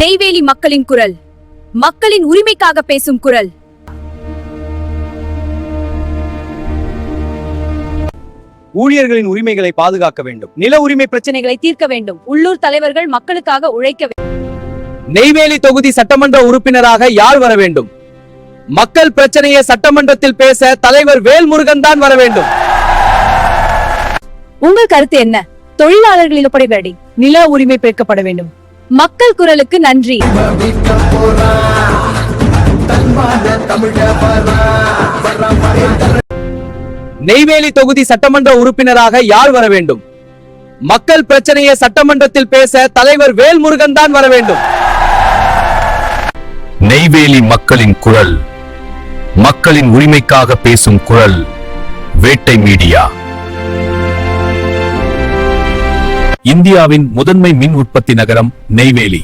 நெய்வேலி மக்களின் குரல், மக்களின் உரிமைக்காக பேசும் குரல். ஊழியர்களின் உரிமைகளை பாதுகாக்க வேண்டும். நில உரிமை பிரச்சனைகளை தீர்க்க வேண்டும். உள்ளூர் தலைவர்கள் மக்களுக்காக உழைக்க வேண்டும். நெய்வேலி தொகுதி சட்டமன்ற உறுப்பினராக யார் வர வேண்டும்? மக்கள் பிரச்சனையை சட்டமன்றத்தில் பேச தலைவர் வேல்முருகன் தான் வர வேண்டும். உங்கள் கருத்து என்ன? தொழிலாளர்களின் ஒப்படைப்படி நில உரிமை பெருக்கப்பட வேண்டும். மக்கள் குரலுக்கு நன்றி. நெய்வேலி தொகுதி சட்டமன்ற உறுப்பினராக யார் வர வேண்டும்? மக்கள் பிரச்சனையை சட்டமன்றத்தில் பேச தலைவர் வேல்முருகன் தான் வர வேண்டும். நெய்வேலி மக்களின் குரல், மக்களின் உரிமைக்காக பேசும் குரல். வேட்டை மீடியா. இந்தியாவின் முதன்மை மின் உற்பத்தி நகரம் நெய்வேலி.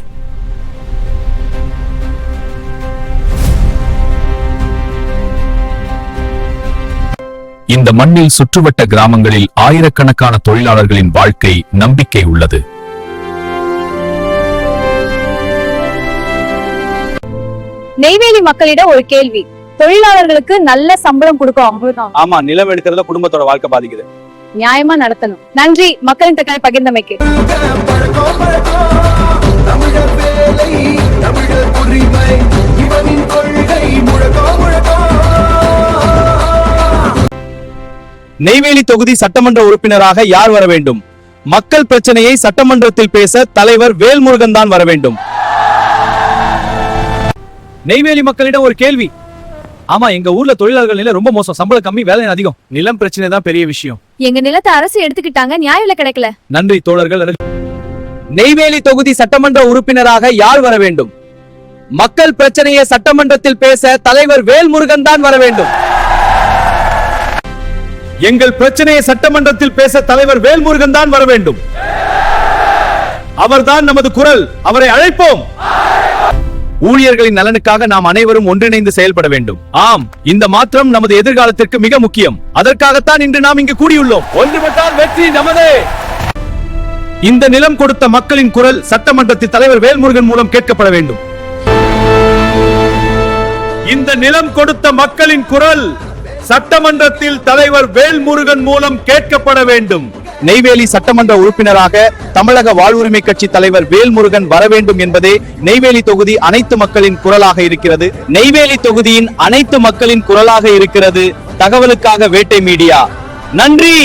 இந்த மண்ணில் சுற்றுவட்ட கிராமங்களில் ஆயிரக்கணக்கான தொழிலாளர்களின் வாழ்க்கை, நம்பிக்கை உள்ளது. நெய்வேலி மக்களிடம் ஒரு கேள்வி. தொழிலாளர்களுக்கு நல்ல சம்பளம் கொடுக்கும். ஆமா, நிலம் எடுக்கிறத குடும்பத்தோட வாழ்க்கை பாதிக்குது. நியாயமா நடத்தணும். நன்றி மக்களின் தக்கனை பகிர்ந்தமைக்கு. நெய்வேலி தொகுதி சட்டமன்ற உறுப்பினராக யார் வர வேண்டும்? மக்கள் பிரச்சனையை சட்டமன்றத்தில் பேச தலைவர் வேல்முருகன் தான் வர வேண்டும். நெய்வேலி மக்களிடம் ஒரு கேள்வி. ஆமா, எங்க ஊர்ல தொழிலாளர்கள் நிலை ரொம்ப மோசம். சம்பளம் கம்மி, வேலை அதிகம். நிலம் பிரச்சனை தான் பெரிய விஷயம். எங்க நிலத்தை அரசு எடுத்துக்கிட்டாங்க, நியாயம் கிடைக்கல. நன்றி தோழர்கள். நெய்வேலி தொகுதி சட்டமன்ற உறுப்பினராக யார் வர வேண்டும்? மக்கள் பிரச்சனையை சட்டமன்றத்தில் பேச தலைவர் வேல்முருகன் தான் வர வேண்டும். எங்கள் பிரச்சனையை சட்டமன்றத்தில் பேச தலைவர் வேல்முருகன் தான் வர வேண்டும். அவர்தான் நமது குரல். அவரை அழைப்போம். ஊழியர்களின் நலனுக்காக நாம் அனைவரும் ஒன்றிணைந்து செயல்பட வேண்டும். ஆம், இந்த மாற்றம் நமது எதிர்காலத்திற்கு மிக முக்கியம். அதற்காகத்தான் இன்று நாம் இங்கு கூடியுள்ளோம். ஒன்றுபட்டால் வெற்றி நமதே. இந்த நிலம் கொடுத்த மக்களின் குரல் சட்டமன்றத்தில் தலைவர் வேல்முருகன் மூலம் கேட்கப்பட வேண்டும். இந்த நிலம் கொடுத்த மக்களின் குரல் சட்டமன்றத்தில் தலைவர் வேல்முருகன் மூலம் கேட்கப்பட வேண்டும். நெய்வேலி சட்டமன்ற உறுப்பினராக தமிழக வாழ்வுரிமை கட்சி தலைவர் வேல்முருகன் வர வேண்டும் என்பதே நெய்வேலி தொகுதி அனைத்து மக்களின் குரலாக இருக்கிறது. நெய்வேலி தொகுதியின் அனைத்து மக்களின் குரலாக இருக்கிறது. தகவலுக்காக வேட்டை மீடியா. நன்றி.